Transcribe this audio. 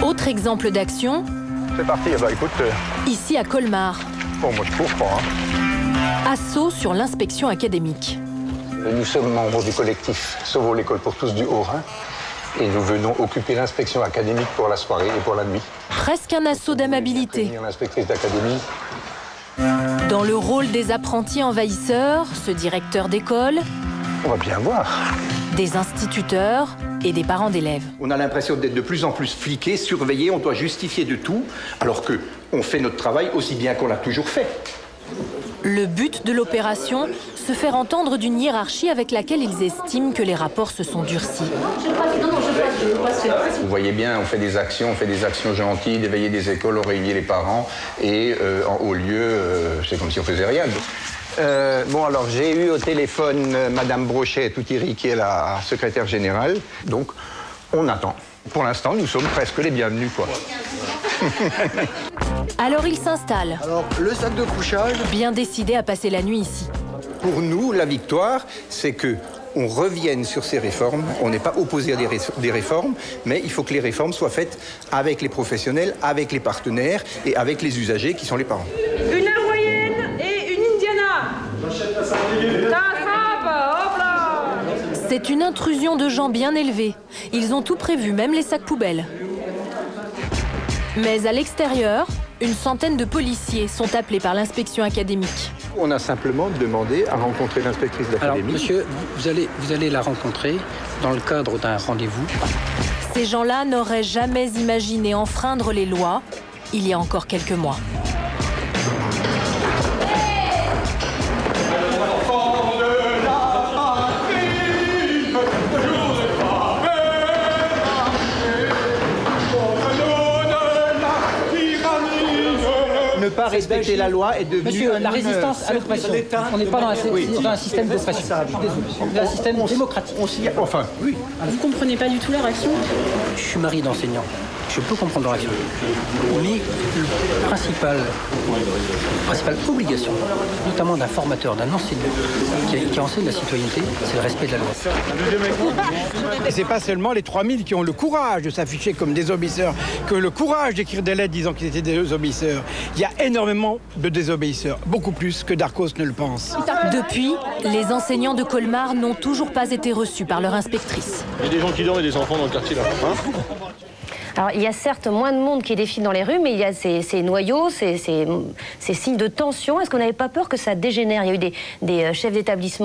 Autre exemple d'action. C'est parti, bah écoute... Ici à Colmar. Bon, moi je cours pas. Assaut sur l'inspection académique. Nous sommes membres du collectif Sauvons l'école pour tous du Haut-Rhin. Et nous venons occuper l'inspection académique pour la soirée et pour la nuit. Presque un assaut d'amabilité. L'inspectrice d'académie. Dans le rôle des apprentis envahisseurs, ce directeur d'école, On va bien voir. des instituteurs et des parents d'élèves. On a l'impression d'être de plus en plus fliqués, surveillés, on doit justifier de tout, alors qu'on fait notre travail aussi bien qu'on l'a toujours fait. Le but de l'opération, se faire entendre d'une hiérarchie avec laquelle ils estiment que les rapports se sont durcis. Vous voyez bien, on fait des actions gentilles, d'éveiller des écoles, on réunit les parents, et en haut lieu, c'est comme si on faisait rien. Bon, alors j'ai eu au téléphone Madame Brochet-Toutiri, qui est la secrétaire générale, donc on attend. Pour l'instant, nous sommes presque les bienvenus, quoi. Alors ils s'installent, Alors, le sac de couchage, bien décidés à passer la nuit ici. pour nous, la victoire, c'est que on revienne sur ces réformes. On n'est pas opposé à des réformes, mais il faut que les réformes soient faites avec les professionnels, avec les partenaires et avec les usagers qui sont les parents. Une hawaïenne et une indiana. Hop là. C'est une intrusion de gens bien élevés. Ils ont tout prévu, même les sacs poubelles. Mais à l'extérieur, une centaine de policiers sont appelés par l'inspection académique. On a simplement demandé à rencontrer l'inspectrice d'académie. Alors, monsieur, vous allez la rencontrer dans le cadre d'un rendez-vous. Ces gens-là n'auraient jamais imaginé enfreindre les lois il y a encore quelques mois. Ne pas respecter la loi est devenu... Monsieur, la résistance à l'oppression. On n'est pas dans un système d'oppression. C'est un système démocratique. Enfin, oui. Vous comprenez pas du tout leur action? Je suis marié d'enseignant. Je peux comprendre leur action. Mais la principale obligation, notamment d'un formateur, d'un enseignant qui enseigne la citoyenneté, c'est le respect de la loi. Et c'est pas seulement les 3000 qui ont le courage de s'afficher comme désobéisseurs, que le courage d'écrire des lettres disant qu'ils étaient désobéisseurs. Il y a énormément de désobéisseurs, beaucoup plus que Darcos ne le pense. Depuis, les enseignants de Colmar n'ont toujours pas été reçus par leur inspectrice. Il y a des gens qui dorment et des enfants dans le quartier là. Alors, il y a certes moins de monde qui défile dans les rues, mais il y a ces noyaux, ces signes de tension. Est-ce qu'on n'avait pas peur que ça dégénère? Il y a eu des chefs d'établissement